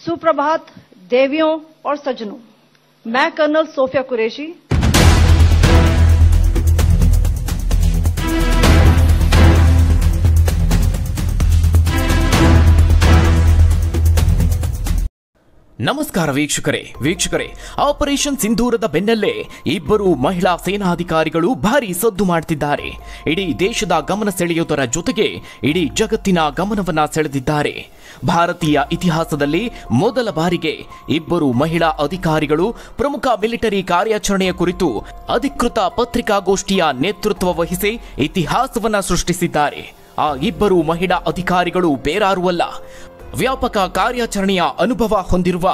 सुप्रभात देवियों और सज्जनों, मैं कर्नल सोफिया कुरैशी ನಮಸ್ಕಾರ ವೀಕ್ಷಕರೇ ಆಪರೇಷನ್ ಸಿಂಧೂರದ ಬೆನ್ನಲ್ಲೇ ಇಬ್ಬರು ಮಹಿಳಾ ಸೇನಾಧಿಕಾರಿಗಳು ಭಾರಿ ಸದ್ದು ಮಾಡುತ್ತಿದ್ದಾರೆ. ಇಡೀ ದೇಶದ ಗಮನ ಸೆಳೆಯುವುದರ ಜೊತೆಗೆ ಇಡೀ ಜಗತ್ತಿನ ಗಮನವನ್ನ ಸೆಳೆದಿದ್ದಾರೆ. ಭಾರತೀಯ ಇತಿಹಾಸದಲ್ಲಿ ಮೊದಲ ಬಾರಿಗೆ ಇಬ್ಬರು ಮಹಿಳಾ ಅಧಿಕಾರಿಗಳು ಪ್ರಮುಖ ಮಿಲಿಟರಿ ಕಾರ್ಯಾಚರಣೆಯ ಕುರಿತು ಅಧಿಕೃತ ಪತ್ರಿಕಾಗೋಷ್ಠಿಯ ನೇತೃತ್ವ ವಹಿಸಿ ಇತಿಹಾಸವನ್ನ ಸೃಷ್ಟಿಸಿದ್ದಾರೆ. ಆ ಇಬ್ಬರು ಮಹಿಳಾ ಅಧಿಕಾರಿಗಳು ಬೇರಾರೂ ಅಲ್ಲ, ವ್ಯಾಪಕ ಕಾರ್ಯಾಚರಣೆಯ ಅನುಭವ ಹೊಂದಿರುವ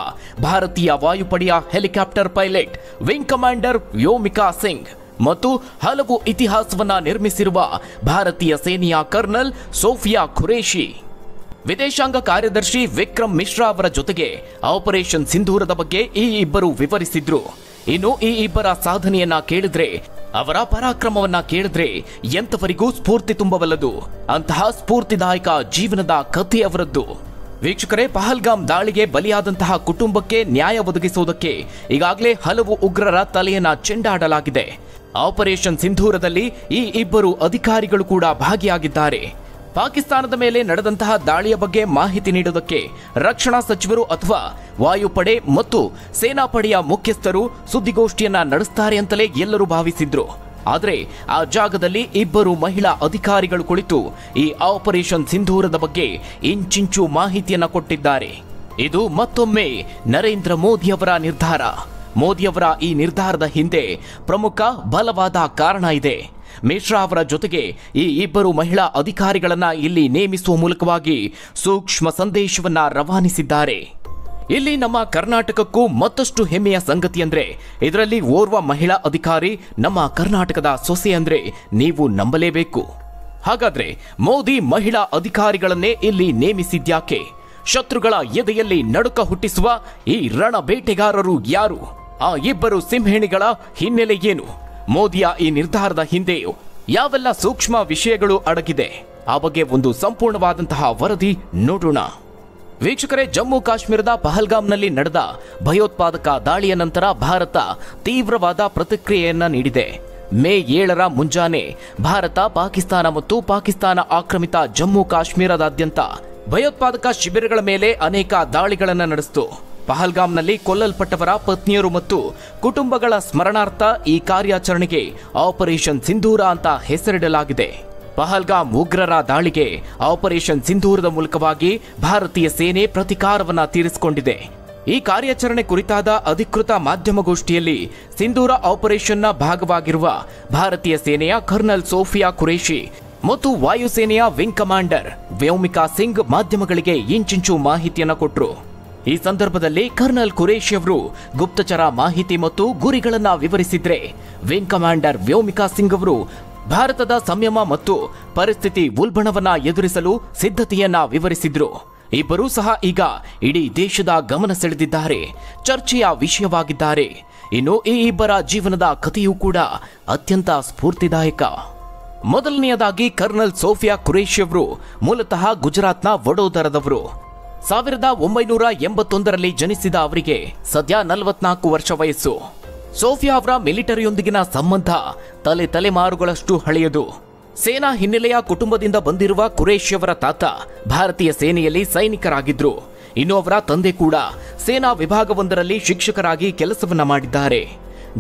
ಭಾರತೀಯ ವಾಯುಪಡೆಯ helicopter pilot wing commander Vyomika Singh ಮತ್ತು ಹಲವು ಇತಿಹಾಸವನ್ನ ನಿರ್ಮಿಸಿರುವ ಭಾರತೀಯ ಸೇನೆಯ ಕರ್ನಲ್ ಸೋಫಿಯಾ ಖುರೇಶಿ. ವಿದೇಶಾಂಗ ಕಾರ್ಯದರ್ಶಿ ವಿಕ್ರಮ್ ಮಿಶ್ರಾ ಅವರ ಜೊತೆಗೆ ಆಪರೇಷನ್ ಸಿಂಧೂರದ ಬಗ್ಗೆ ಈ ಇಬ್ಬರು ವಿವರಿಸಿದ್ರು. ಇನ್ನು ಈ ಇಬ್ಬರ ಸಾಧನೆಯನ್ನ ಕೇಳಿದ್ರೆ, ಅವರ ಪರಾಕ್ರಮವನ್ನ ಕೇಳಿದ್ರೆ ಎಂತವರಿಗೂ ಸ್ಫೂರ್ತಿ ತುಂಬಬಲ್ಲದು. ಅಂತಹ ಸ್ಫೂರ್ತಿದಾಯಕ ಜೀವನದ ಕಥೆ ಅವರದ್ದು. ವೀಕ್ಷಕರೇ, ಪಹಲ್ಗಾಮ್ ದಾಳಿಗೆ ಬಲಿಯಾದಂತಹ ಕುಟುಂಬಕ್ಕೆ ನ್ಯಾಯ ಒದಗಿಸುವುದಕ್ಕೆ ಈಗಾಗಲೇ ಹಲವು ಉಗ್ರರ ತಲೆಯನ್ನ ಚೆಂಡಾಡಲಾಗಿದೆ. ಆಪರೇಷನ್ ಸಿಂಧೂರದಲ್ಲಿ ಈ ಇಬ್ಬರು ಅಧಿಕಾರಿಗಳು ಕೂಡ ಭಾಗಿಯಾಗಿದ್ದಾರೆ. ಪಾಕಿಸ್ತಾನದ ಮೇಲೆ ನಡೆದಂತಹ ದಾಳಿಯ ಬಗ್ಗೆ ಮಾಹಿತಿ ನೀಡುವುದಕ್ಕೆ ರಕ್ಷಣಾ ಸಚಿವರು ಅಥವಾ ವಾಯುಪಡೆ ಮತ್ತು ಸೇನಾಪಡೆಯ ಮುಖ್ಯಸ್ಥರು ಸುದ್ದಿಗೋಷ್ಠಿಯನ್ನ ನಡೆಸುತ್ತಾರೆ ಅಂತಲೇ ಎಲ್ಲರೂ ಭಾವಿಸಿದ್ರು. ಆದರೆ ಆ ಜಾಗದಲ್ಲಿ ಇಬ್ಬರು ಮಹಿಳಾ ಅಧಿಕಾರಿಗಳು ಕುಳಿತು ಈ ಆಪರೇಷನ್ ಸಿಂಧೂರದ ಬಗ್ಗೆ ಇಂಚಿಂಚು ಮಾಹಿತಿಯನ್ನ ಕೊಟ್ಟಿದ್ದಾರೆ. ಇದು ಮತ್ತೊಮ್ಮೆ ನರೇಂದ್ರ ಮೋದಿಯವರ ನಿರ್ಧಾರ. ಮೋದಿಯವರ ಈ ನಿರ್ಧಾರದ ಹಿಂದೆ ಪ್ರಮುಖ ಬಲವಾದ ಕಾರಣ ಇದೆ. ಮಿಶ್ರಾ ಅವರ ಜೊತೆಗೆ ಈ ಇಬ್ಬರು ಮಹಿಳಾ ಅಧಿಕಾರಿಗಳನ್ನ ಇಲ್ಲಿ ನೇಮಿಸುವ ಮೂಲಕವಾಗಿ ಸೂಕ್ಷ್ಮ ಸಂದೇಶವನ್ನ ರವಾನಿಸಿದ್ದಾರೆ. ಇಲ್ಲಿ ನಮ್ಮ ಕರ್ನಾಟಕಕ್ಕೂ ಮತ್ತಷ್ಟು ಹೆಮ್ಮೆಯ ಸಂಗತಿ ಅಂದ್ರೆ, ಇದರಲ್ಲಿ ಓರ್ವ ಮಹಿಳಾ ಅಧಿಕಾರಿ ನಮ್ಮ ಕರ್ನಾಟಕದ ಸೊಸೆ ಅಂದ್ರೆ ನೀವು ನಂಬಲೇಬೇಕು. ಹಾಗಾದ್ರೆ ಮೋದಿ ಮಹಿಳಾ ಅಧಿಕಾರಿಗಳನ್ನೇ ಇಲ್ಲಿ ನೇಮಿಸಿದ್ಯಾಕೆ? ಶತ್ರುಗಳ ಎದೆಯಲ್ಲಿ ನಡುಕ ಹುಟ್ಟಿಸುವ ಈ ರಣ ಬೇಟೆಗಾರರು ಯಾರು? ಆ ಇಬ್ಬರು ಸಿಂಹಿಣಿಗಳ ಹಿನ್ನೆಲೆ ಏನು? ಮೋದಿಯ ಈ ನಿರ್ಧಾರದ ಹಿಂದೆ ಯಾವೆಲ್ಲ ಸೂಕ್ಷ್ಮ ವಿಷಯಗಳು ಅಡಗಿದೆ? ಆ ಬಗ್ಗೆ ಒಂದು ಸಂಪೂರ್ಣವಾದಂತಹ ವರದಿ ನೋಡೋಣ. ವೀಕ್ಷಕರೇ, ಜಮ್ಮು ಕಾಶ್ಮೀರದ ಪಹಲ್ಗಾಮ್ನಲ್ಲಿ ನಡೆದ ಭಯೋತ್ಪಾದಕ ದಾಳಿಯ ನಂತರ ಭಾರತ ತೀವ್ರವಾದ ಪ್ರತಿಕ್ರಿಯೆಯನ್ನ ನೀಡಿದೆ. ಮೇ 7ರ ಮುಂಜಾನೆ ಭಾರತ ಪಾಕಿಸ್ತಾನ ಮತ್ತು ಪಾಕಿಸ್ತಾನ ಆಕ್ರಮಿತ ಜಮ್ಮು ಕಾಶ್ಮೀರದಾದ್ಯಂತ ಭಯೋತ್ಪಾದಕ ಶಿಬಿರಗಳ ಮೇಲೆ ಅನೇಕ ದಾಳಿಗಳನ್ನು ನಡೆಸಿತು. ಪಹಲ್ಗಾಮ್ನಲ್ಲಿ ಕೊಲ್ಲಲ್ಪಟ್ಟವರ ಪತ್ನಿಯರು ಮತ್ತು ಕುಟುಂಬಗಳ ಸ್ಮರಣಾರ್ಥ ಈ ಕಾರ್ಯಾಚರಣೆಗೆ ಆಪರೇಷನ್ ಸಿಂಧೂರ ಅಂತ ಹೆಸರಿಡಲಾಗಿದೆ. ಪಹಲ್ಗಾಮ್ ಉಗ್ರರ ದಾಳಿಗೆ ಆಪರೇಷನ್ ಸಿಂಧೂರದ ಮೂಲಕವಾಗಿ ಭಾರತೀಯ ಸೇನೆ ಪ್ರತಿಕಾರವನ್ನ ತೀರಿಸಿಕೊಂಡಿದೆ. ಈ ಕಾರ್ಯಾಚರಣೆ ಕುರಿತಾದ ಅಧಿಕೃತ ಮಾಧ್ಯಮಗೋಷ್ಠಿಯಲ್ಲಿ ಸಿಂಧೂರ ಆಪರೇಷನ್ನ ಭಾಗವಾಗಿರುವ ಭಾರತೀಯ ಸೇನೆಯ ಕರ್ನಲ್ ಸೋಫಿಯಾ ಖುರೇಶಿ ಮತ್ತು ವಾಯುಸೇನೆಯ ವಿಂಗ್ ಕಮಾಂಡರ್ ವ್ಯೋಮಿಕಾ ಸಿಂಗ್ ಮಾಧ್ಯಮಗಳಿಗೆ ಇಂಚಿಂಚು ಮಾಹಿತಿಯನ್ನ ಕೊಟ್ಟರು. ಈ ಸಂದರ್ಭದಲ್ಲಿ ಕರ್ನಲ್ ಖುರೇಶಿ ಅವರು ಗುಪ್ತಚರ ಮಾಹಿತಿ ಮತ್ತು ಗುರಿಗಳನ್ನ ವಿವರಿಸಿದ್ರೆ, ವಿಂಗ್ ಕಮಾಂಡರ್ ವ್ಯೋಮಿಕಾ ಸಿಂಗ್ ಅವರು ಭಾರತದ ಸಂಯಮ ಮತ್ತು ಪರಿಸ್ಥಿತಿ ಉಲ್ಬಣವನ್ನ ಎದುರಿಸಲು ಸಿದ್ಧತೆಯನ್ನ ವಿವರಿಸಿದ್ರು. ಇಬ್ಬರೂ ಸಹ ಈಗ ಇಡೀ ದೇಶದ ಗಮನ ಸೆಳೆದಿದ್ದಾರೆ, ಚರ್ಚೆಯ ವಿಷಯವಾಗಿದ್ದಾರೆ. ಇನ್ನು ಈ ಇಬ್ಬರ ಜೀವನದ ಕಥೆಯೂ ಕೂಡ ಅತ್ಯಂತ ಸ್ಫೂರ್ತಿದಾಯಕ. ಮೊದಲನೆಯದಾಗಿ ಕರ್ನಲ್ ಸೋಫಿಯಾ ಖುರೇಶಿ ಅವರು ಮೂಲತಃ ಗುಜರಾತ್ನ ವಡೋದರದವರು. 1981ರಲ್ಲಿ ಜನಿಸಿದ ಅವರಿಗೆ ಸದ್ಯ 44 ವರ್ಷ ವಯಸ್ಸು. ಸೋಫಿಯಾ ಅವರ ಮಿಲಿಟರಿಯೊಂದಿಗಿನ ಸಂಬಂಧ ತಲೆಮಾರುಗಳಷ್ಟು ಹಳೆಯದು. ಸೇನಾ ಹಿನ್ನೆಲೆಯ ಕುಟುಂಬದಿಂದ ಬಂದಿರುವ ಖುರೇಶಿ ಅವರ ತಾತ ಭಾರತೀಯ ಸೇನೆಯಲ್ಲಿ ಸೈನಿಕರಾಗಿದ್ರು. ಇನ್ನು ಅವರ ತಂದೆ ಕೂಡ ಸೇನಾ ವಿಭಾಗವೊಂದರಲ್ಲಿ ಶಿಕ್ಷಕರಾಗಿ ಕೆಲಸವನ್ನ ಮಾಡಿದ್ದಾರೆ.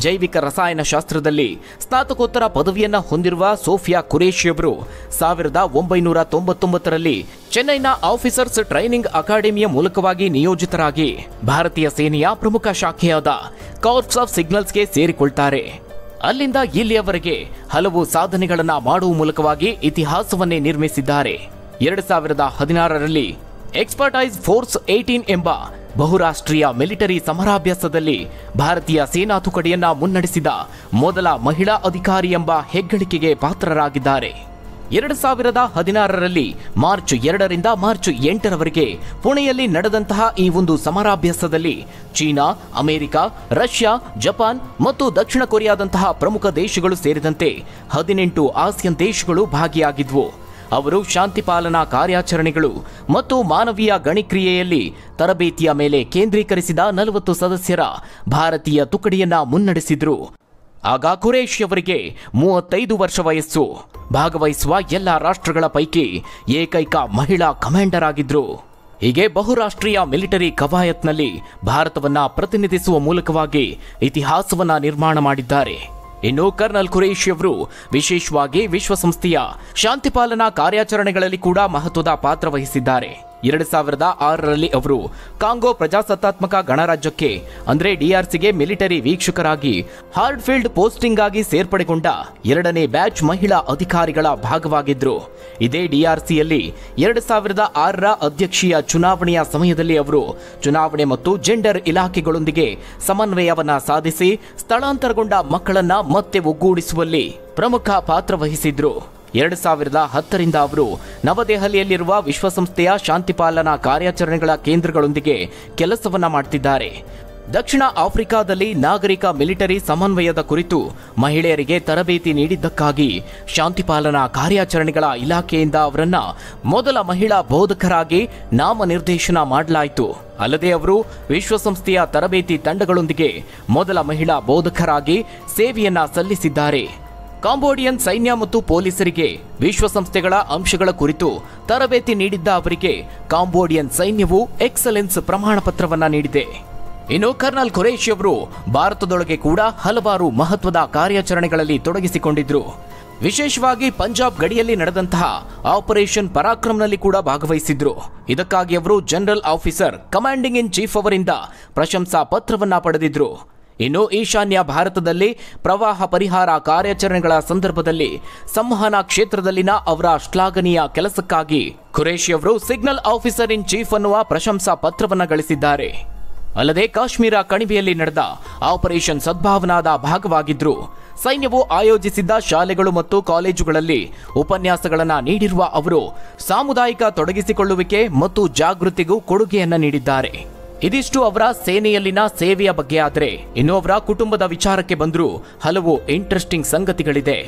ಜೈವಿಕ ರಸಾಯನಶಾಸ್ತ್ರದಲ್ಲಿ ಸ್ನಾತಕೋತ್ತರ ಪದವಿಯನ್ನ ಹೊಂದಿರುವ ಸೋಫಿಯಾ ಖುರೇಶಿ ಅವರು 1999ರಲ್ಲಿ ಚೆನ್ನೈನ ಆಫೀಸರ್ಸ್ ಟ್ರೈನಿಂಗ್ ಅಕಾಡೆಮಿಯ ಮೂಲಕವಾಗಿ ನಿಯೋಜಿತರಾಗಿ ಭಾರತೀಯ ಸೇನೆಯ ಪ್ರಮುಖ ಶಾಖೆಯಾದ ಕಾರ್ಪ್ಸ್ ಆಫ್ ಸಿಗ್ನಲ್ಸ್ಗೆ ಸೇರಿಕೊಳ್ತಾರೆ. ಅಲ್ಲಿಂದ ಇಲ್ಲಿಯವರೆಗೆ ಹಲವು ಸಾಧನೆಗಳನ್ನ ಮಾಡುವ ಮೂಲಕವಾಗಿ ಇತಿಹಾಸವನ್ನೇ ನಿರ್ಮಿಸಿದ್ದಾರೆ. 2016ರಲ್ಲಿ ಎಕ್ಸ್ಪರ್ಟೈಸ್ ಫೋರ್ಸ್ 18 ಎಂಬ ಬಹುರಾಷ್ಟ್ರೀಯ ಮಿಲಿಟರಿ ಸಮರಾಭ್ಯಾಸದಲ್ಲಿ ಭಾರತೀಯ ಸೇನಾ ತುಕಡಿಯನ್ನ ಮುನ್ನಡೆಸಿದ ಮೊದಲ ಮಹಿಳಾ ಅಧಿಕಾರಿ ಎಂಬ ಹೆಗ್ಗಳಿಕೆಗೆ ಪಾತ್ರರಾಗಿದ್ದಾರೆ. 2016ರಲ್ಲಿ ಮಾರ್ಚ್ 2ರಿಂದ ಮಾರ್ಚ್ 8ರವರೆಗೆ ಪುಣೆಯಲ್ಲಿ ನಡೆದಂತಹ ಈ ಒಂದು ಸಮರಾಭ್ಯಾಸದಲ್ಲಿ ಚೀನಾ, ಅಮೆರಿಕ, ರಷ್ಯಾ, ಜಪಾನ್ ಮತ್ತು ದಕ್ಷಿಣ ಕೊರಿಯಾದಂತಹ ಪ್ರಮುಖ ದೇಶಗಳು ಸೇರಿದಂತೆ 18 ಆಸಿಯನ್ ದೇಶಗಳು ಭಾಗಿಯಾಗಿದ್ವು. ಅವರು ಶಾಂತಿ ಪಾಲನಾ ಕಾರ್ಯಾಚರಣೆಗಳು ಮತ್ತು ಮಾನವೀಯ ಗಣಿಕ್ರಿಯೆಯಲ್ಲಿ ತರಬೇತಿಯ ಮೇಲೆ ಕೇಂದ್ರೀಕರಿಸಿದ 40 ಸದಸ್ಯರ ಭಾರತೀಯ ತುಕಡಿಯನ್ನ ಮುನ್ನಡೆಸಿದ್ರು. ಆಗ ಖುರೇಶಿ ಅವರಿಗೆ 35 ವರ್ಷ ವಯಸ್ಸು. ಭಾಗವಹಿಸುವ ಎಲ್ಲ ರಾಷ್ಟ್ರಗಳ ಪೈಕಿ ಏಕೈಕ ಮಹಿಳಾ ಕಮಾಂಡರ್ ಆಗಿದ್ರು. ಹೀಗೆ ಬಹುರಾಷ್ಟ್ರೀಯ ಮಿಲಿಟರಿ ಕವಾಯತ್ನಲ್ಲಿ ಭಾರತವನ್ನ ಪ್ರತಿನಿಧಿಸುವ ಮೂಲಕವಾಗಿ ಇತಿಹಾಸವನ್ನ ನಿರ್ಮಾಣ ಮಾಡಿದ್ದಾರೆ. ಇನ್ನು ಕರ್ನಲ್ ಖುರೇಶಿ ಅವರು ವಿಶೇಷವಾಗಿ ವಿಶ್ವಸಂಸ್ಥೆಯ ಶಾಂತಿ ಪಾಲನಾ ಕಾರ್ಯಾಚರಣೆಗಳಲ್ಲಿ ಕೂಡ ಮಹತ್ವದ ಪಾತ್ರ ವಹಿಸಿದ್ದಾರೆ. 2006ರಲ್ಲಿ ಅವರು ಕಾಂಗೋ ಪ್ರಜಾಸತ್ತಾತ್ಮಕ ಗಣರಾಜ್ಯಕ್ಕೆ ಅಂದ್ರೆ DRCಗೆ ಮಿಲಿಟರಿ ವೀಕ್ಷಕರಾಗಿ ಹಾರ್ಡ್ಫೀಲ್ಡ್ ಪೋಸ್ಟಿಂಗ್ ಆಗಿ ಸೇರ್ಪಡೆಗೊಂಡ 2ನೇ ಬ್ಯಾಚ್ ಮಹಿಳಾ ಅಧಿಕಾರಿಗಳ ಭಾಗವಾಗಿದ್ರು. ಇದೇ DRCಯಲ್ಲಿ 2006ರ ಅಧ್ಯಕ್ಷೀಯ ಚುನಾವಣೆಯ ಸಮಯದಲ್ಲಿ ಅವರು ಚುನಾವಣೆ ಮತ್ತು ಜೆಂಡರ್ ಇಲಾಖೆಗಳೊಂದಿಗೆ ಸಮನ್ವಯವನ್ನ ಸಾಧಿಸಿ ಸ್ಥಳಾಂತರಗೊಂಡ ಮಕ್ಕಳನ್ನ ಮತ್ತೆ ಒಗ್ಗೂಡಿಸುವಲ್ಲಿ ಪ್ರಮುಖ ಪಾತ್ರ ವಹಿಸಿದ್ರು. 2010ರಿಂದ ಅವರು ನವದೆಹಲಿಯಲ್ಲಿರುವ ವಿಶ್ವಸಂಸ್ಥೆಯ ಶಾಂತಿ ಪಾಲನಾ ಕಾರ್ಯಾಚರಣೆಗಳ ಕೇಂದ್ರಗಳೊಂದಿಗೆ ಕೆಲಸವನ್ನ ಮಾಡುತ್ತಿದ್ದಾರೆ. ದಕ್ಷಿಣ ಆಫ್ರಿಕಾದಲ್ಲಿ ನಾಗರಿಕ ಮಿಲಿಟರಿ ಸಮನ್ವಯದ ಕುರಿತು ಮಹಿಳೆಯರಿಗೆ ತರಬೇತಿ ನೀಡಿದ್ದಕ್ಕಾಗಿ ಶಾಂತಿ ಪಾಲನಾ ಕಾರ್ಯಾಚರಣೆಗಳ ಇಲಾಖೆಯಿಂದ ಅವರನ್ನ ಮೊದಲ ಮಹಿಳಾ ಬೋಧಕರಾಗಿ ನಾಮನಿರ್ದೇಶನ ಮಾಡಲಾಯಿತು. ಅಲ್ಲದೆ ಅವರು ವಿಶ್ವಸಂಸ್ಥೆಯ ತರಬೇತಿ ತಂಡಗಳೊಂದಿಗೆ ಮೊದಲ ಮಹಿಳಾ ಬೋಧಕರಾಗಿ ಸೇವೆಯನ್ನ ಸಲ್ಲಿಸಿದ್ದಾರೆ. ಕಾಂಬೋಡಿಯನ್ ಸೈನ್ಯ ಮತ್ತು ಪೊಲೀಸರಿಗೆ ವಿಶ್ವಸಂಸ್ಥೆಗಳ ಅಂಶಗಳ ಕುರಿತು ತರಬೇತಿ ನೀಡಿದ್ದ ಅವರಿಗೆ ಕಾಂಬೋಡಿಯನ್ ಸೈನ್ಯವು ಎಕ್ಸಲೆನ್ಸ್ ಪ್ರಮಾಣ ಪತ್ರವನ್ನ ನೀಡಿದೆ. ಇನ್ನು ಕರ್ನಲ್ ಖುರೇಶಿ ಅವರು ಭಾರತದೊಳಗೆ ಕೂಡ ಹಲವಾರು ಮಹತ್ವದ ಕಾರ್ಯಾಚರಣೆಗಳಲ್ಲಿ ತೊಡಗಿಸಿಕೊಂಡಿದ್ರು. ವಿಶೇಷವಾಗಿ ಪಂಜಾಬ್ ಗಡಿಯಲ್ಲಿ ನಡೆದಂತಹ ಆಪರೇಷನ್ ಪರಾಕ್ರಮ್ನಲ್ಲಿ ಕೂಡ ಭಾಗವಹಿಸಿದ್ರು. ಇದಕ್ಕಾಗಿ ಅವರು general officer commanding in chief ಅವರಿಂದ ಪ್ರಶಂಸಾ ಪತ್ರವನ್ನ ಪಡೆದಿದ್ರು. ಇನ್ನು ಈಶಾನ್ಯ ಭಾರತದಲ್ಲಿ ಪ್ರವಾಹ ಪರಿಹಾರ ಕಾರ್ಯಾಚರಣೆಗಳ ಸಂದರ್ಭದಲ್ಲಿ ಸಂವಹನ ಕ್ಷೇತ್ರದಲ್ಲಿನ ಅವರ ಶ್ಲಾಘನೀಯ ಕೆಲಸಕ್ಕಾಗಿ ಖುರೇಶಿ ಅವರು ಸಿಗ್ನಲ್ ಆಫೀಸರ್ ಇನ್ ಚೀಫ್ ಅನ್ನುವ ಪ್ರಶಂಸಾ ಪತ್ರವನ್ನ ಗಳಿಸಿದ್ದಾರೆ. ಅಲ್ಲದೆ ಕಾಶ್ಮೀರ ಕಣಿವೆಯಲ್ಲಿ ನಡೆದ ಆಪರೇಷನ್ ಸದ್ಭಾವನಾದ ಭಾಗವಾಗಿದ್ರು. ಸೈನ್ಯವು ಆಯೋಜಿಸಿದ್ದ ಶಾಲೆಗಳು ಮತ್ತು ಕಾಲೇಜುಗಳಲ್ಲಿ ಉಪನ್ಯಾಸಗಳನ್ನು ನೀಡಿರುವ ಅವರು ಸಾಮುದಾಯಿಕ ತೊಡಗಿಸಿಕೊಳ್ಳುವಿಕೆ ಮತ್ತು ಜಾಗೃತಿಗೂ ಕೊಡುಗೆಯನ್ನ ನೀಡಿದ್ದಾರೆ. ಇದಿಷ್ಟು ಅವರ ಸೇನೆಯಲ್ಲಿನ ಸೇವೆಯ ಬಗ್ಗೆ ಆದರೆ ಇನ್ನು ಅವರ ಕುಟುಂಬದ ವಿಚಾರಕ್ಕೆ ಬಂದರೂ ಹಲವು ಇಂಟ್ರೆಸ್ಟಿಂಗ್ ಸಂಗತಿಗಳಿದೆ.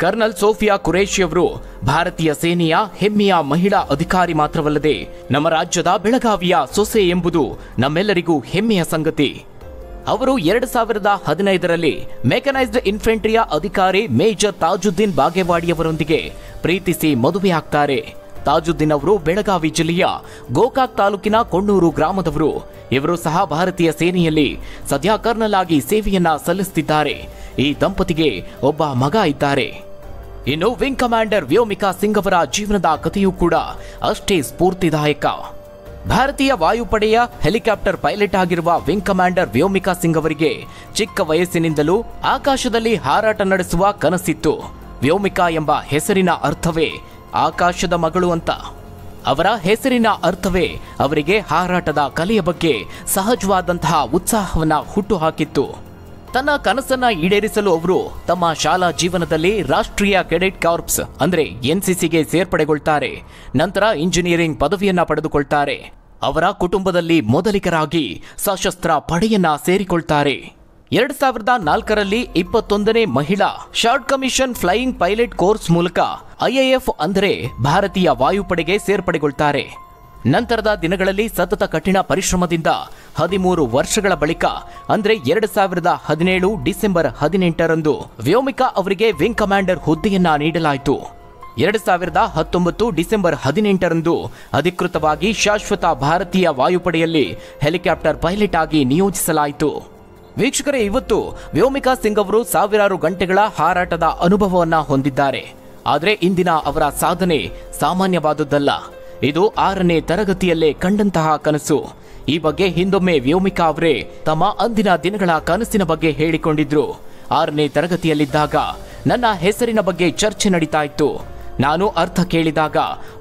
ಕರ್ನಲ್ ಸೋಫಿಯಾ ಖುರೇಶಿ ಅವರು ಭಾರತೀಯ ಸೇನೆಯ ಹೆಮ್ಮೆಯ ಮಹಿಳಾ ಅಧಿಕಾರಿ ಮಾತ್ರವಲ್ಲದೆ ನಮ್ಮ ರಾಜ್ಯದ ಬೆಳಗಾವಿಯ ಸೊಸೆ ಎಂಬುದು ನಮ್ಮೆಲ್ಲರಿಗೂ ಹೆಮ್ಮೆಯ ಸಂಗತಿ. ಅವರು 2015ರಲ್ಲಿ ಮೆಕನೈಸ್ಡ್ ಇನ್ಫೆಂಟ್ರಿಯ ಅಧಿಕಾರಿ ಮೇಜರ್ ತಾಜುದ್ದೀನ್ ಬಾಗೇವಾಡಿಯವರೊಂದಿಗೆ ಪ್ರೀತಿಸಿ ಮದುವೆಯಾಗ್ತಾರೆ. ತಾಜುದ್ದೀನ್ ಅವರು ಬೆಳಗಾವಿ ಜಿಲ್ಲೆಯ ಗೋಕಾಕ್ ತಾಲೂಕಿನ ಕೊಣ್ಣೂರು ಗ್ರಾಮದವರು. ಇವರು ಸಹ ಭಾರತೀಯ ಸೇನೆಯಲ್ಲಿ ಸದ್ಯ ಕರ್ನಲ್ ಆಗಿ ಸೇವೆಯನ್ನ ಸಲ್ಲಿಸುತ್ತಿದ್ದಾರೆ. ಈ ದಂಪತಿಗೆ ಒಬ್ಬ ಮಗ ಇದ್ದಾರೆ. ಇನ್ನು ವಿಂಗ್ ಕಮಾಂಡರ್ ವ್ಯೋಮಿಕಾ ಸಿಂಗ್ ಅವರ ಜೀವನದ ಕಥೆಯೂ ಕೂಡ ಅಷ್ಟೇ ಸ್ಫೂರ್ತಿದಾಯಕ. ಭಾರತೀಯ ವಾಯುಪಡೆಯ ಹೆಲಿಕಾಪ್ಟರ್ ಪೈಲಟ್ ಆಗಿರುವ ವಿಂಗ್ ಕಮಾಂಡರ್ ವ್ಯೋಮಿಕಾ ಸಿಂಗ್ ಅವರಿಗೆ ಚಿಕ್ಕ ವಯಸ್ಸಿನಿಂದಲೂ ಆಕಾಶದಲ್ಲಿ ಹಾರಾಟ ನಡೆಸುವ ಕನಸಿತ್ತು. ವ್ಯೋಮಿಕಾ ಎಂಬ ಹೆಸರಿನ ಅರ್ಥವೇ ಆಕಾಶದ ಮಗಳು ಅಂತ. ಅವರ ಹೆಸರಿನ ಅರ್ಥವೇ ಅವರಿಗೆ ಹಾರಾಟದ ಕಲೆಯ ಬಗ್ಗೆ ಸಹಜವಾದಂತಹ ಉತ್ಸಾಹವನ್ನ ಹುಟ್ಟುಹಾಕಿತ್ತು. ತನ್ನ ಕನಸನ್ನ ಈಡೇರಿಸಲು ಅವರು ತಮ್ಮ ಶಾಲಾ ಜೀವನದಲ್ಲಿ ರಾಷ್ಟ್ರೀಯ ಕೆಡೆಟ್ ಕಾರ್ಪ್ಸ್ ಅಂದ್ರೆ NCCಗೆ ಸೇರ್ಪಡೆಗೊಳ್ತಾರೆ. ನಂತರ ಇಂಜಿನಿಯರಿಂಗ್ ಪದವಿಯನ್ನ ಪಡೆದುಕೊಳ್ತಾರೆ. ಅವರ ಕುಟುಂಬದಲ್ಲಿ ಮೊದಲಿಗರಾಗಿ ಸಶಸ್ತ್ರ ಪಡೆಯನ್ನ ಸೇರಿಕೊಳ್ತಾರೆ. 2004ರಲ್ಲಿ 21ನೇ ಮಹಿಳಾ short commission flying pilot course ಮೂಲಕ IAF ಅಂದರೆ ಭಾರತೀಯ ವಾಯುಪಡೆಗೆ ಸೇರ್ಪಡೆಗೊಳ್ತಾರೆ. ನಂತರದ ದಿನಗಳಲ್ಲಿ ಸತತ ಕಠಿಣ ಪರಿಶ್ರಮದಿಂದ 13 ವರ್ಷಗಳ ಬಳಿಕ ಅಂದ್ರೆ 2017 ಡಿಸೆಂಬರ್ 18ರಂದು ವ್ಯೋಮಿಕಾ ಅವರಿಗೆ ವಿಂಗ್ ಕಮಾಂಡರ್ ಹುದ್ದೆಯನ್ನ ನೀಡಲಾಯಿತು. 2019 ಡಿಸೆಂಬರ್ 18ರಂದು ಅಧಿಕೃತವಾಗಿ ಶಾಶ್ವತ ಭಾರತೀಯ ವಾಯುಪಡೆಯಲ್ಲಿ ಹೆಲಿಕಾಪ್ಟರ್ ಪೈಲಟ್ ಆಗಿ ನಿಯೋಜಿಸಲಾಯಿತು. ವೀಕ್ಷಕರೇ, ಇವತ್ತು ವ್ಯೋಮಿಕಾ ಸಿಂಗ್ ಅವರು ಸಾವಿರಾರು ಗಂಟೆಗಳ ಹಾರಾಟದ ಅನುಭವವನ್ನ ಹೊಂದಿದ್ದಾರೆ. ಆದರೆ ಇಂದಿನ ಅವರ ಸಾಧನೆ ಸಾಮಾನ್ಯವಾದುದಲ್ಲ. ಇದು 6ನೇ ತರಗತಿಯಲ್ಲೇ ಕಂಡಂತಹ ಕನಸು. ಈ ಬಗ್ಗೆ ಹಿಂದೊಮ್ಮೆ ವ್ಯೋಮಿಕಾ ಅವರೇ ತಮ್ಮ ಅಂದಿನ ದಿನಗಳ ಕನಸಿನ ಬಗ್ಗೆ ಹೇಳಿಕೊಂಡಿದ್ರು. 6ನೇ ತರಗತಿಯಲ್ಲಿದ್ದಾಗ ನನ್ನ ಹೆಸರಿನ ಬಗ್ಗೆ ಚರ್ಚೆ ನಡೀತಾ ಇತ್ತು. ನಾನು ಅರ್ಥ ಕೇಳಿದಾಗ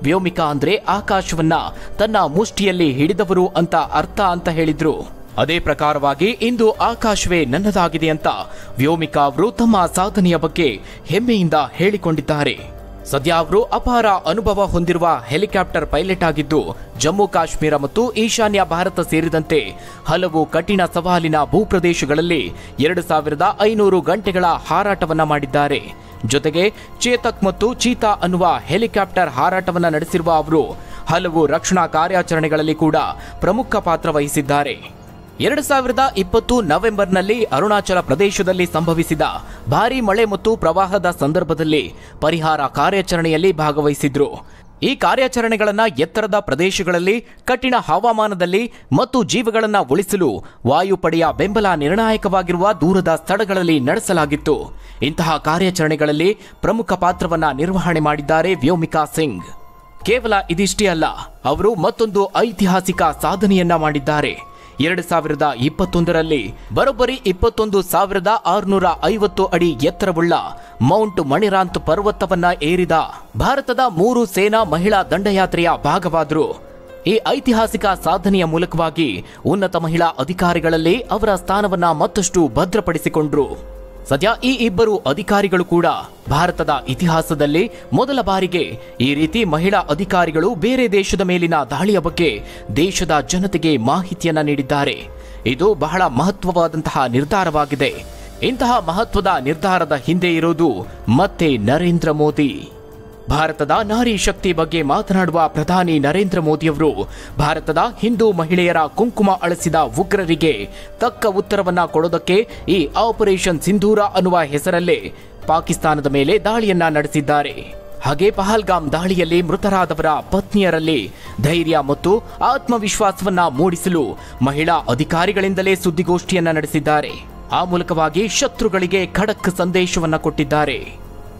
ವ್ಯೋಮಿಕಾ ಅಂದ್ರೆ ಆಕಾಶವನ್ನ ತನ್ನ ಮುಷ್ಟಿಯಲ್ಲಿ ಹಿಡಿದವರು ಅಂತ ಅರ್ಥ ಅಂತ ಹೇಳಿದ್ರು. ಅದೇ ಪ್ರಕಾರವಾಗಿ ಇಂದು ಆಕಾಶವೇ ನನ್ನದಾಗಿದೆ ಅಂತ ವ್ಯೋಮಿಕಾ ಅವರು ತಮ್ಮ ಸಾಧನೆಯ ಬಗ್ಗೆ ಹೆಮ್ಮೆಯಿಂದ ಹೇಳಿಕೊಂಡಿದ್ದಾರೆ. ಸದ್ಯ ಅವರು ಅಪಾರ ಅನುಭವ ಹೊಂದಿರುವ ಹೆಲಿಕಾಪ್ಟರ್ ಪೈಲಟ್ ಆಗಿದ್ದು ಜಮ್ಮು ಕಾಶ್ಮೀರ ಮತ್ತು ಈಶಾನ್ಯ ಭಾರತ ಸೇರಿದಂತೆ ಹಲವು ಕಠಿಣ ಸವಾಲಿನ ಭೂಪ್ರದೇಶಗಳಲ್ಲಿ 2500 ಗಂಟೆಗಳ ಹಾರಾಟವನ್ನ ಮಾಡಿದ್ದಾರೆ. ಜೊತೆಗೆ ಚೇತಕ್ ಮತ್ತು ಚೀತಾ ಅನ್ನುವ ಹೆಲಿಕಾಪ್ಟರ್ ಹಾರಾಟವನ್ನ ನಡೆಸಿರುವ ಅವರು ಹಲವು ರಕ್ಷಣಾ ಕಾರ್ಯಾಚರಣೆಗಳಲ್ಲಿ ಕೂಡ ಪ್ರಮುಖ ಪಾತ್ರ ವಹಿಸಿದ್ದಾರೆ. 2020 ನವೆಂಬರ್ನಲ್ಲಿ ಅರುಣಾಚಲ ಪ್ರದೇಶದಲ್ಲಿ ಸಂಭವಿಸಿದ ಭಾರೀ ಮಳೆ ಮತ್ತು ಪ್ರವಾಹದ ಸಂದರ್ಭದಲ್ಲಿ ಪರಿಹಾರ ಕಾರ್ಯಾಚರಣೆಯಲ್ಲಿ ಭಾಗವಹಿಸಿದ್ರು. ಈ ಕಾರ್ಯಾಚರಣೆಗಳನ್ನ ಎತ್ತರದ ಪ್ರದೇಶಗಳಲ್ಲಿ ಕಠಿಣ ಹವಾಮಾನದಲ್ಲಿ ಮತ್ತು ಜೀವಗಳನ್ನ ಉಳಿಸಲು ವಾಯುಪಡೆಯ ಬೆಂಬಲ ನಿರ್ಣಾಯಕವಾಗಿರುವ ದೂರದ ಸ್ಥಳಗಳಲ್ಲಿ ನಡೆಸಲಾಗಿತ್ತು. ಇಂತಹ ಕಾರ್ಯಾಚರಣೆಗಳಲ್ಲಿ ಪ್ರಮುಖ ಪಾತ್ರವನ್ನ ನಿರ್ವಹಣೆ ಮಾಡಿದ್ದಾರೆ ವ್ಯೋಮಿಕಾ ಸಿಂಗ್. ಕೇವಲ ಇದಿಷ್ಟೇ ಅಲ್ಲ, ಅವರು ಮತ್ತೊಂದು ಐತಿಹಾಸಿಕ ಸಾಧನೆಯನ್ನ ಮಾಡಿದ್ದಾರೆ. 2021ರಲ್ಲಿ ಬರೋಬ್ಬರಿ 21,650 ಅಡಿ ಎತ್ತರವುಳ್ಳ ಮೌಂಟ್ ಮಣಿರಾಂತ್ ಪರ್ವತವನ್ನ ಏರಿದ ಭಾರತದ 3 ಸೇನಾ ಮಹಿಳಾ ದಂಡಯಾತ್ರೆಯ ಭಾಗವಾದರು. ಈ ಐತಿಹಾಸಿಕ ಸಾಧನೆಯ ಮೂಲಕವಾಗಿ ಉನ್ನತ ಮಹಿಳಾ ಅಧಿಕಾರಿಗಳಲ್ಲಿ ಅವರ ಸ್ಥಾನವನ್ನ ಮತ್ತಷ್ಟು ಭದ್ರಪಡಿಸಿಕೊಂಡ್ರು. ಸದ್ಯ ಈ ಇಬ್ಬರು ಅಧಿಕಾರಿಗಳು ಕೂಡ ಭಾರತದ ಇತಿಹಾಸದಲ್ಲಿ ಮೊದಲ ಬಾರಿಗೆ ಈ ರೀತಿ ಮಹಿಳಾ ಅಧಿಕಾರಿಗಳು ಬೇರೆ ದೇಶದ ಮೇಲಿನ ದಾಳಿಯ ಬಗ್ಗೆ ದೇಶದ ಜನತೆಗೆ ಮಾಹಿತಿಯನ್ನ ನೀಡಿದ್ದಾರೆ. ಇದು ಬಹಳ ಮಹತ್ವವಾದಂತಹ ನಿರ್ಧಾರವಾಗಿದೆ. ಇಂತಹ ಮಹತ್ವದ ನಿರ್ಧಾರದ ಹಿಂದೆ ಇರೋದು ಮತ್ತೆ ನರೇಂದ್ರ ಮೋದಿ. ಭಾರತದ ನಾರಿ ಶಕ್ತಿ ಬಗ್ಗೆ ಮಾತನಾಡುವ ಪ್ರಧಾನಿ ನರೇಂದ್ರ ಮೋದಿಯವರು ಭಾರತದ ಹಿಂದೂ ಮಹಿಳೆಯರ ಕುಂಕುಮ ಅಳಿಸಿದ ಉಗ್ರರಿಗೆ ತಕ್ಕ ಉತ್ತರವನ್ನ ಕೊಡೋದಕ್ಕೆ ಈ ಆಪರೇಷನ್ ಸಿಂಧೂರ ಅನ್ನುವ ಹೆಸರಲ್ಲೇ ಪಾಕಿಸ್ತಾನದ ಮೇಲೆ ದಾಳಿಯನ್ನ ನಡೆಸಿದ್ದಾರೆ. ಹಾಗೆ ಪಹಲ್ಗಾಮ್ ದಾಳಿಯಲ್ಲಿ ಮೃತರಾದವರ ಪತ್ನಿಯರಲ್ಲಿ ಧೈರ್ಯ ಮತ್ತು ಆತ್ಮವಿಶ್ವಾಸವನ್ನ ಮೂಡಿಸಲು ಮಹಿಳಾ ಅಧಿಕಾರಿಗಳಿಂದಲೇ ಸುದ್ದಿಗೋಷ್ಠಿಯನ್ನ ನಡೆಸಿದ್ದಾರೆ. ಆ ಮೂಲಕವಾಗಿ ಶತ್ರುಗಳಿಗೆ ಖಡಕ್ ಸಂದೇಶವನ್ನ ಕೊಟ್ಟಿದ್ದಾರೆ.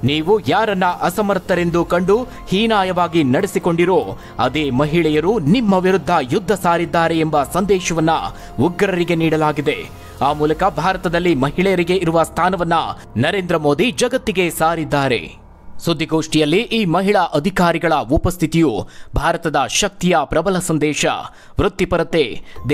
ನೀವು ಯಾರನ್ನ ಅಸಮರ್ಥರೆಂದು ಕಂಡು ಹೀನಾಯವಾಗಿ ನಡೆಸಿಕೊಂಡಿರೋ ಅದೇ ಮಹಿಳೆಯರು ನಿಮ್ಮ ವಿರುದ್ಧ ಯುದ್ಧ ಸಾರಿದ್ದಾರೆ ಎಂಬ ಸಂದೇಶವನ್ನ ಉಗ್ರರಿಗೆ ನೀಡಲಾಗಿದೆ. ಆ ಮೂಲಕ ಭಾರತದಲ್ಲಿ ಮಹಿಳೆಯರಿಗೆ ಇರುವ ಸ್ಥಾನವನ್ನ ನರೇಂದ್ರ ಮೋದಿ ಜಗತ್ತಿಗೆ ಸಾರಿದ್ದಾರೆ. ಸುದ್ದಿಗೋಷ್ಠಿಯಲ್ಲಿ ಈ ಮಹಿಳಾ ಅಧಿಕಾರಿಗಳ ಉಪಸ್ಥಿತಿಯು ಭಾರತದ ಶಕ್ತಿಯ ಪ್ರಬಲ ಸಂದೇಶ, ವೃತ್ತಿಪರತೆ,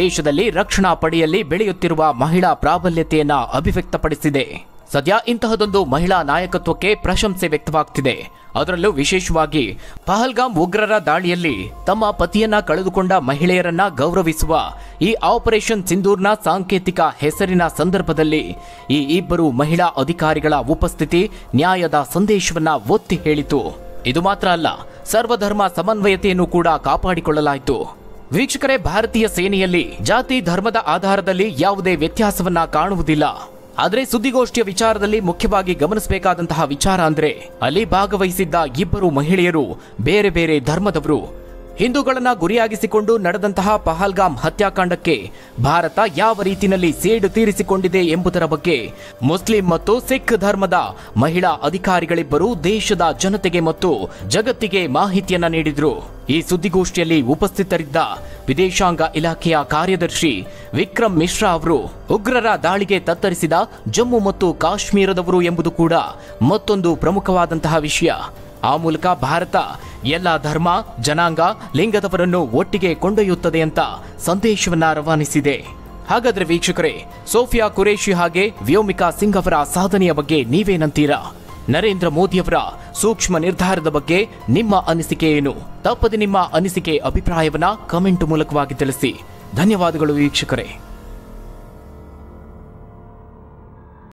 ದೇಶದಲ್ಲಿ ರಕ್ಷಣಾ ಪಡೆಯಲ್ಲಿ ಬೆಳೆಯುತ್ತಿರುವ ಮಹಿಳಾ ಪ್ರಾಬಲ್ಯತೆಯನ್ನ ಅಭಿವ್ಯಕ್ತಪಡಿಸಿದೆ. ಸದ್ಯ ಇಂತಹದೊಂದು ಮಹಿಳಾ ನಾಯಕತ್ವಕ್ಕೆ ಪ್ರಶಂಸೆ ವ್ಯಕ್ತವಾಗ್ತಿದೆ. ಅದರಲ್ಲೂ ವಿಶೇಷವಾಗಿ ಪಹಲ್ಗಾಮ್ ಉಗ್ರರ ದಾಳಿಯಲ್ಲಿ ತಮ್ಮ ಪತಿಯನ್ನ ಕಳೆದುಕೊಂಡ ಮಹಿಳೆಯರನ್ನ ಗೌರವಿಸುವ ಈ ಆಪರೇಷನ್ ಸಿಂಧೂರ್ನ ಸಾಂಕೇತಿಕ ಹೆಸರಿನ ಸಂದರ್ಭದಲ್ಲಿ ಈ ಇಬ್ಬರು ಮಹಿಳಾ ಅಧಿಕಾರಿಗಳ ಉಪಸ್ಥಿತಿ ನ್ಯಾಯದ ಸಂದೇಶವನ್ನ ಒತ್ತಿ ಹೇಳಿತು. ಇದು ಮಾತ್ರ ಅಲ್ಲ, ಸರ್ವಧರ್ಮ ಸಮನ್ವಯತೆಯನ್ನು ಕೂಡ ಕಾಪಾಡಿಕೊಳ್ಳಲಾಯಿತು. ವೀಕ್ಷಕರೇ, ಭಾರತೀಯ ಸೇನೆಯಲ್ಲಿ ಜಾತಿ ಧರ್ಮದ ಆಧಾರದಲ್ಲಿ ಯಾವುದೇ ವ್ಯತ್ಯಾಸವನ್ನ ಕಾಣುವುದಿಲ್ಲ. ಆದರೆ ಸುದ್ದಿಗೋಷ್ಠಿಯ ವಿಚಾರದಲ್ಲಿ ಮುಖ್ಯವಾಗಿ ಗಮನಿಸಬೇಕಾದಂತಹ ವಿಚಾರ ಅಂದ್ರೆ ಅಲ್ಲಿ ಭಾಗವಹಿಸಿದ್ದ ಇಬ್ಬರು ಮಹಿಳೆಯರು ಬೇರೆ ಬೇರೆ ಧರ್ಮದವರು. ಹಿಂದೂಗಳನ್ನ ಗುರಿಯಾಗಿಸಿಕೊಂಡು ನಡೆದಂತಹ ಪಹಲ್ಗಾಮ್ ಹತ್ಯಾಕಾಂಡಕ್ಕೆ ಭಾರತ ಯಾವ ರೀತಿಯಲ್ಲಿ ಸೇಡು ತೀರಿಸಿಕೊಂಡಿದೆ ಎಂಬುದರ ಬಗ್ಗೆ ಮುಸ್ಲಿಂ ಮತ್ತು ಸಿಖ್ ಧರ್ಮದ ಮಹಿಳಾ ಅಧಿಕಾರಿಗಳಿಬ್ಬರು ದೇಶದ ಜನತೆಗೆ ಮತ್ತು ಜಗತ್ತಿಗೆ ಮಾಹಿತಿಯನ್ನ ನೀಡಿದ್ರು. ಈ ಸುದ್ದಿಗೋಷ್ಠಿಯಲ್ಲಿ ಉಪಸ್ಥಿತರಿದ್ದ ವಿದೇಶಾಂಗ ಇಲಾಖೆಯ ಕಾರ್ಯದರ್ಶಿ ವಿಕ್ರಮ್ ಮಿಶ್ರಾ ಅವರು ಉಗ್ರರ ದಾಳಿಗೆ ತತ್ತರಿಸಿದ ಜಮ್ಮು ಮತ್ತು ಕಾಶ್ಮೀರದವರು ಎಂಬುದು ಕೂಡ ಮತ್ತೊಂದು ಪ್ರಮುಖವಾದಂತಹ ವಿಷಯ. ಆ ಮೂಲಕ ಭಾರತ ಎಲ್ಲ ಧರ್ಮ, ಜನಾಂಗ, ಲಿಂಗದವರನ್ನು ಒಟ್ಟಿಗೆ ಕೊಂಡೊಯ್ಯುತ್ತದೆ ಅಂತ ಸಂದೇಶವನ್ನ ರವಾನಿಸಿದೆ. ಹಾಗಾದ್ರೆ ವೀಕ್ಷಕರೇ, ಸೋಫಿಯಾ ಕುರೇಶಿ ಹಾಗೆ ವ್ಯೋಮಿಕಾ ಸಿಂಗ್ ಅವರ ಸಾಧನೆಯ ಬಗ್ಗೆ ನೀವೇನಂತೀರಾ? ನರೇಂದ್ರ ಮೋದಿಯವರ ಸೂಕ್ಷ್ಮ ನಿರ್ಧಾರದ ಬಗ್ಗೆ ನಿಮ್ಮ ಅನಿಸಿಕೆ ಏನು? ತಪ್ಪದೆ ನಿಮ್ಮ ಅನಿಸಿಕೆ, ಅಭಿಪ್ರಾಯವನ್ನ ಕಮೆಂಟ್ ಮೂಲಕವಾಗಿ ತಿಳಿಸಿ. ಧನ್ಯವಾದಗಳು ವೀಕ್ಷಕರೇ.